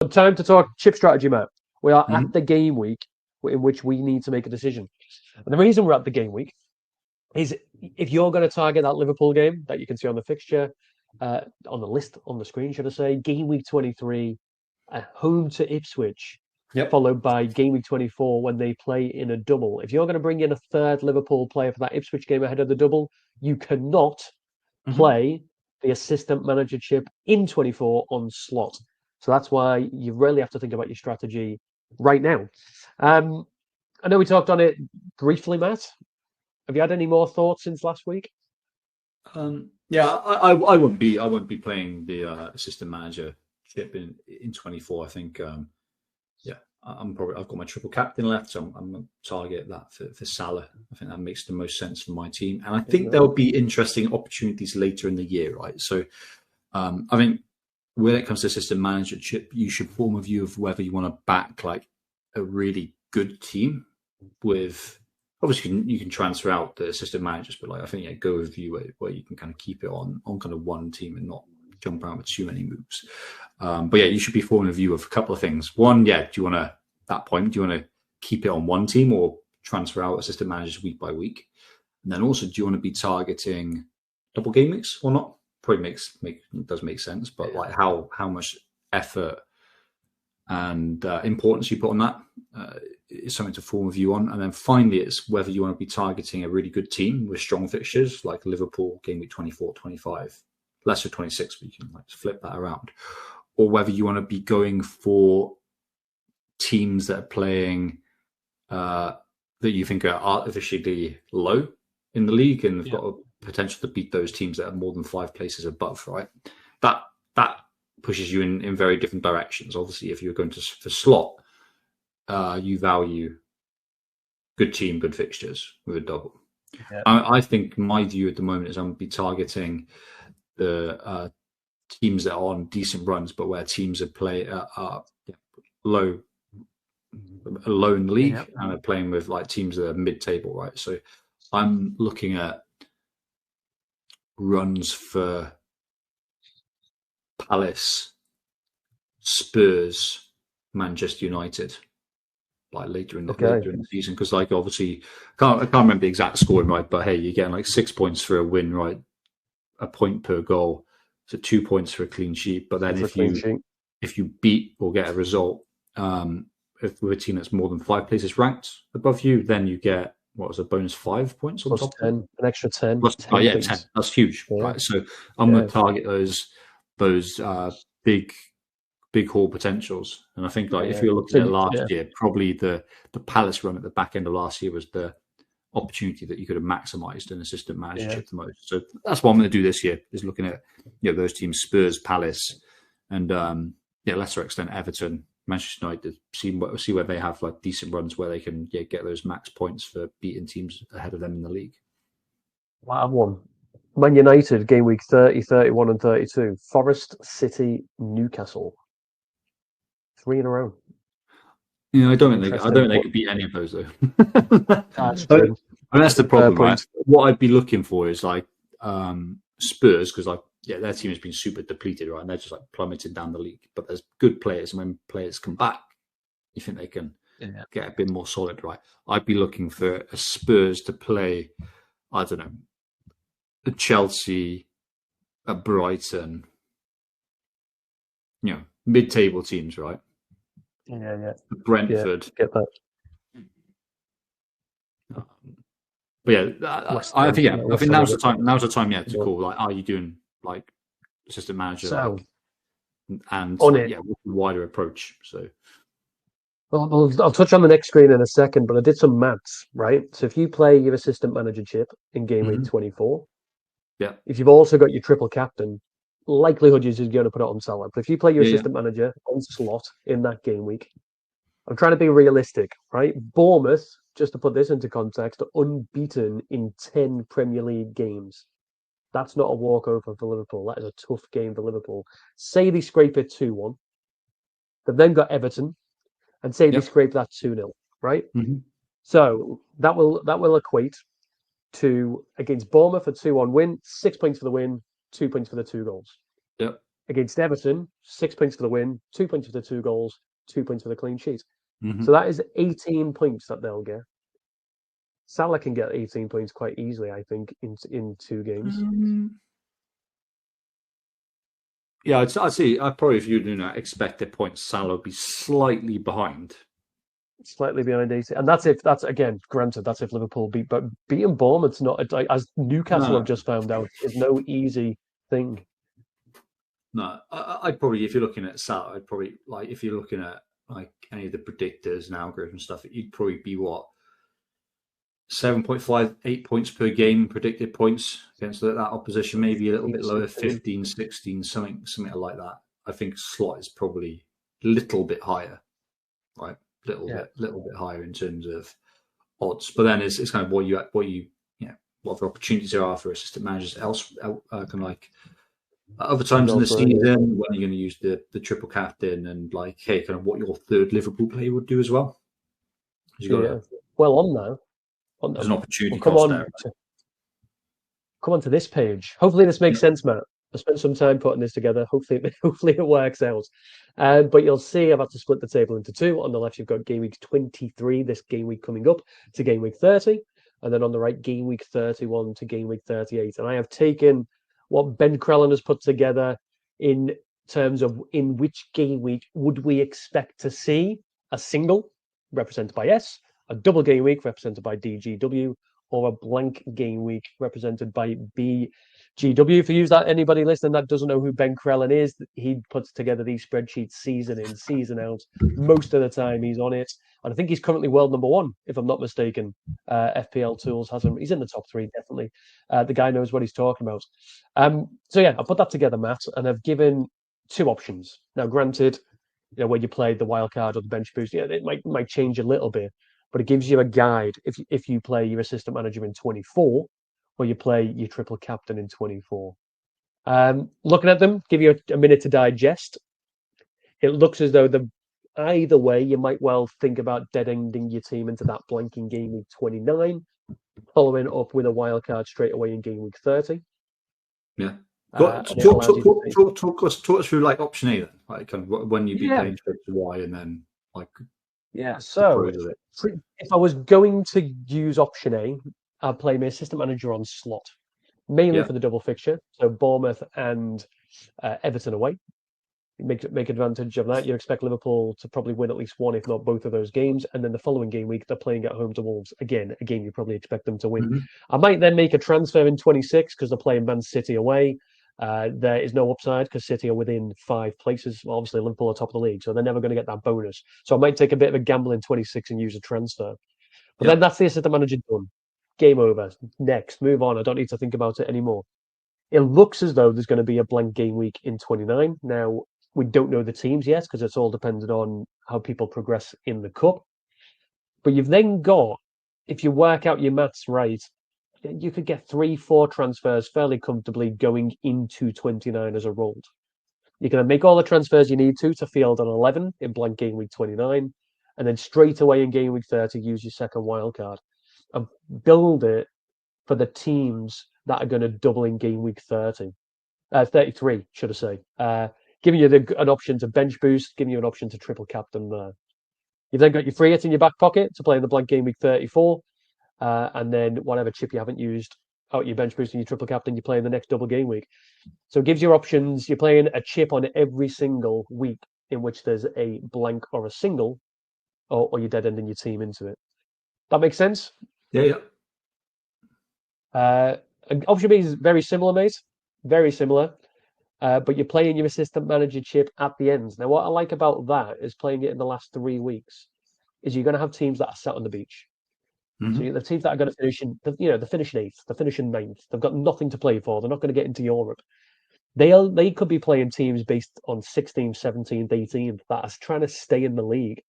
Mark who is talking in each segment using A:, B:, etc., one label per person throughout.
A: But time to talk chip strategy, Matt. We are at the game week in which we need to make a decision. And the reason we're at the game week is if you're going to target that Liverpool game that you can see on the fixture, on the list, on the screen, should I say, game week 23, home to Ipswich, followed by game week 24 when they play in a double. If you're going to bring in a third Liverpool player for that Ipswich game ahead of the double, you cannot play the assistant manager chip in 24 on slot. So that's why you really have to think about your strategy right now. I know we talked on it briefly, Matt. Have you had any more thoughts since last week?
B: I wouldn't be playing the assistant manager chip in 24. I think I've got my triple captain left, so I'm going to target that for Salah. I think that makes the most sense for my team, and I think there'll be interesting opportunities later in the year, right? So I think when it comes to assistant manager chip, you should form a view of whether you want to back like a really good team with. Obviously, you can transfer out the assistant managers, but like I think go with a view where you can kind of keep it on kind of one team and not jump around with too many moves. But you should be forming a view of a couple of things. One, do you want to at that point do you want to keep it on one team or transfer out assistant managers week by week? And then also, do you want to be targeting double game weeks or not? Probably does make sense, but like how much effort and importance you put on that is something to form a view on. And then finally, it's whether you want to be targeting a really good team with strong fixtures like Liverpool game week 24, 25, lesser 26, but you can like flip that around, or whether you want to be going for teams that are playing that you think are artificially low in the league and have got a potential to beat those teams that are more than 5 places above, right? That pushes you in very different directions. Obviously, if you're going for slot, you value good team, good fixtures with a double. Yeah. I think my view at the moment is I'm going to be targeting the teams that are on decent runs, but where teams are low in the league and are playing with like teams that are mid-table, right? So I'm looking at runs for Palace, Spurs, Manchester United, like later in the season, because like obviously I can't remember the exact scoring, right? But hey, you're getting like 6 points for a win, right? A point per goal, so 2 points for a clean sheet. But then if you beat or get a result, if with a team that's more than 5 places ranked above you, then you get a bonus 5 points on top?
A: 10, an extra 10.
B: Plus, 10. That's huge, right? So I'm going to target those big haul potentials. And I think if you're looking at last year, probably the Palace run at the back end of last year was the opportunity that you could have maximized an assistant manager the most. So that's what I'm going to do this year, is looking at those teams, Spurs, Palace, and lesser extent Everton, Manchester United, see where they have like decent runs where they can get those max points for beating teams ahead of them in the league.
A: Well, I've won. Man United, game week 30, 31 and 32. Forest, City, Newcastle. 3 in a row.
B: I don't think they could beat any of those though.
A: That's true.
B: And that's the problem, right? What I'd be looking for is like Spurs, because their team has been super depleted, right? And they're just like plummeting down the league. But there's good players, and when players come back, you think they can get a bit more solid, right? I'd be looking for a Spurs to play, I don't know, a Chelsea, a Brighton, mid-table teams, right?
A: Yeah.
B: Brentford.
A: Get that.
B: But I think now's the time. Now's the time, to call. Like, are you doing like assistant manager and with a wider approach? So,
A: well, I'll touch on the next screen in a second, but I did some maths, right? So if you play your assistant manager chip in game week 24, if you've also got your triple captain, likelihood is you're going to put it on Salah. But if you play your assistant manager on slot in that game week, I'm trying to be realistic, right? Bournemouth, just to put this into context, are unbeaten in 10 Premier League games. That's not a walkover for Liverpool. That is a tough game for Liverpool. Say they scrape it 2-1. They've then got Everton, and say they scrape that 2-0, right?
B: Mm-hmm.
A: So that will equate to, against Bournemouth, a 2-1 win, 6 points for the win, 2 points for the 2 goals.
B: Yep.
A: Against Everton, 6 points for the win, 2 points for the 2 goals, 2 points for the clean sheet.
B: Mm-hmm.
A: So that is 18 points that they'll get. Salah can get 18 points quite easily, I think, in 2 games.
B: Yeah, I'd say I probably, if you do not expect the points, Salah would be slightly behind.
A: Slightly behind 80. And that's again, granted, that's if Liverpool beat, but beating Bournemouth's not, like, as Newcastle
B: No,
A: have just found out, is no easy thing.
B: no. I'd probably, if you're looking at Salah, I'd probably, like, if you're looking at like any of the predictors and algorithm stuff, you'd probably be what, 7.5, 8 points per game predicted points against that opposition, maybe a little bit lower, 15, 16, something like that. I think Slot is probably a little bit higher, right? Little bit higher in terms of odds. But then it's kind of what other opportunities there are for assistant managers else, kind of like other times in the season when you're going to use the triple captain, and like, hey, kind of what your third Liverpool player would do as well.
A: Well, on now.
B: There's an opportunity cost there.
A: Come on to this page. Hopefully this makes sense, Matt. I spent some time putting this together. Hopefully it works out. But you'll see I've had to split the table into 2. On the left, you've got game week 23, this game week coming up, to game week 30. And then on the right, game week 31 to game week 38. And I have taken what Ben Crellin has put together in terms of in which game week would we expect to see a single represented by S, a double game week represented by DGW, or a blank game week represented by BGW. If you use that, anybody listening that doesn't know who Ben Crellin is, he puts together these spreadsheets season in, season out. Most of the time he's on it. And I think he's currently world number 1, if I'm not mistaken. FPL Tools has him. He's in the top 3, definitely. The guy knows what he's talking about. So yeah, I put that together, Matt, and I've given 2 options. Now, granted, when you play the wild card or the bench boost, it might change a little bit, but it gives you a guide if you play your assistant manager in 24 or you play your triple captain in 24. Looking at them, give you a minute to digest. It looks as though either way, you might well think about dead-ending your team into that blanking game week 29, following up with a wild card straight away in game week 30.
B: Yeah. Talk us through like option A then, like kind of when you'd be playing trips Y, and then like.
A: Yeah, so if I was going to use option A, I'd play my assistant manager on Slot, mainly for the double fixture. So Bournemouth and Everton away. Make advantage of that. You expect Liverpool to probably win at least one, if not both of those games. And then the following game week, they're playing at home to Wolves. Again, a game you probably expect them to win. Mm-hmm. I might then make a transfer in 26 because they're playing Man City away. There is no upside because City are within 5 places. Well, obviously, Liverpool are top of the league, so they're never going to get that bonus. So I might take a bit of a gamble in 26 and use a transfer. But then that's the assistant manager done. Game over. Next, move on. I don't need to think about it anymore. It looks as though there's going to be a blank game week in 29. Now, we don't know the teams yet because it's all dependent on how people progress in the cup. But you've then got, if you work out your maths right, you could get 3-4 transfers fairly comfortably going into 29 as a rolled. You're going to make all the transfers you need to field an 11 in blank game week 29, and then straight away in game week 30, use your second wildcard and build it for the teams that are going to double in game week 33, should I say. Giving you an option to bench boost, giving you an option to triple captain there. You've then got your free hit in your back pocket to play in the blank game week 34. And then whatever chip you haven't used out your bench boost and your triple captain, you play in the next double game week. So it gives you options. You're playing a chip on every single week in which there's a blank or a single, or you're dead ending your team into it. That makes sense?
B: Yeah.
A: Option B is very similar, mate. Very similar. But you're playing your assistant manager chip at the end. Now, what I like about that is playing it in the last 3 weeks is you're going to have teams that are sat on the beach. Mm-hmm. So the teams that are going to finish they're finishing 8th, they're finishing 9th. They've got nothing to play for. They're not going to get into Europe. They could be playing teams based on 16th, 17th, 18th that are trying to stay in the league.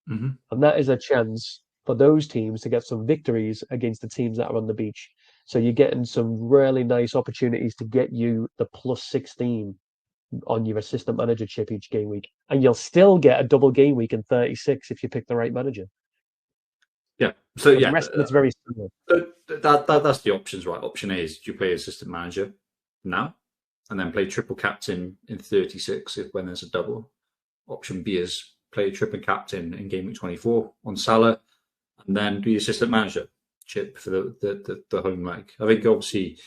B: Mm-hmm.
A: And that is a chance for those teams to get some victories against the teams that are on the beach. So you're getting some really nice opportunities to get you the plus 16 on your assistant manager chip each game week. And you'll still get a double game week in 36 if you pick the right manager.
B: Yeah. So
A: but the rest of it's very similar.
B: That's the options, right? Option A is, do you play assistant manager now? and then play triple captain in 36 if when there's a double. Option B is play triple captain in game week 24 on Salah, and then do the assistant manager chip for the home leg. I think obviously,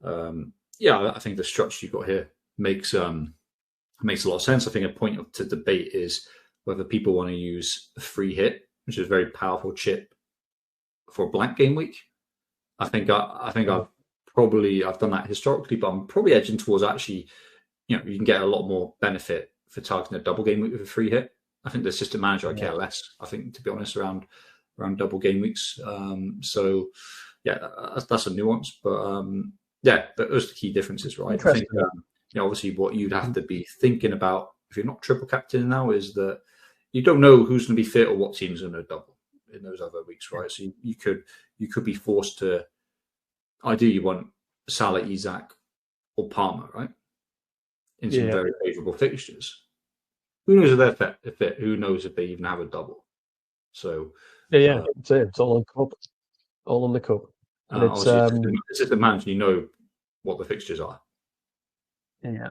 B: I think the structure you've got here makes a lot of sense. I think a point to debate is whether people want to use a free hit, which is a very powerful chip, for a blank game week. I've done that historically, but I'm probably edging towards actually, you can get a lot more benefit for targeting a double game week with a free hit. I think the assistant manager I care less. I think, to be honest, around double game weeks. So that's a nuance, but but those are the key differences, right? I think obviously what you'd have to be thinking about if you're not triple captain now is that you don't know who's going to be fit or what team's going to double in those other weeks, right? So you could be forced to. Ideally, you want Salah, Isak, or Palmer, right? In some very favourable fixtures. Who knows if they're fit? Who knows if they even have a double? So
A: it's all on cup, all on the cup. And
B: it's just the manager. You know what the fixtures are.
A: Yeah.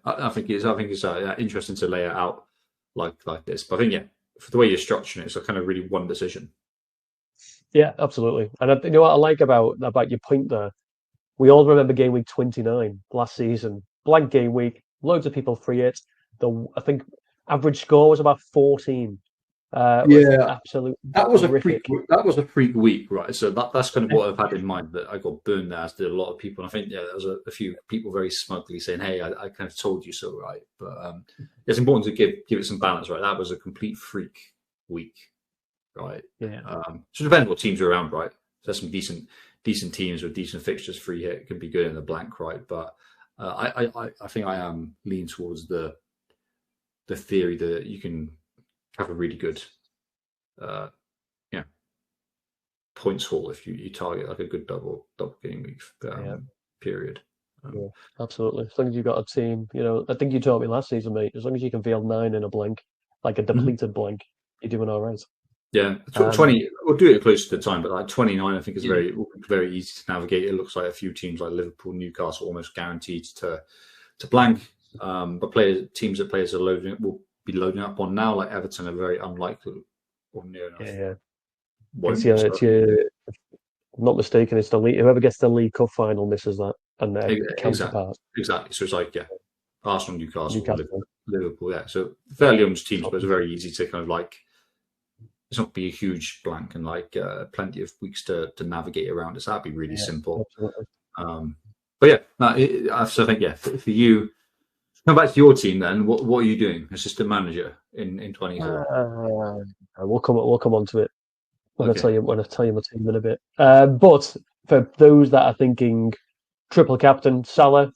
B: I think it's interesting to lay it out like this. But I think for the way you're structuring it, it's a kind of really one decision.
A: Yeah, absolutely. And you know what I like about your point there? We all remember game week 29 last season, blank game week, loads of people free it. I think average score was about 14. Absolutely.
B: That was a freak week, right? So that's kind of what I've had in mind, that I got burned there, as did a lot of people. And I think there was a few people very smugly saying, "Hey, I kind of told you so," right? But it's important to give it some balance, right? That was a complete freak week, right?
A: Yeah.
B: So it depends what teams are around, right? So there's some decent teams with decent fixtures. Free hit can be good in the blank, right? But I think I am leaning towards the theory that you can have a really good points haul if you target like a good double game week period.
A: Absolutely. As long as you've got a team, I think you taught me last season, mate, as long as you can field 9 in a blank, like a depleted blank, you're doing all right.
B: Yeah, 20. We'll do it closer to the time, but like 29, I think is very easy to navigate. It looks like a few teams like Liverpool, Newcastle, almost guaranteed to blank. But teams that players will be loading up on now, like Everton, are very unlikely or near enough.
A: Yeah. If I'm not mistaken, it's the league. Whoever gets the League Cup final misses that, and their counterpart.
B: Exactly. So it's like Arsenal, Newcastle. Liverpool. Yeah. So fairly honest teams, but it's very easy to kind of like. It's not be a huge blank and like plenty of weeks to navigate around it. So that'd be really simple. But I think for you, come back to your team then. What are you doing, assistant manager in 24?
A: We'll come on to it when I tell you my team in a bit. But for those that are thinking triple captain, Salah,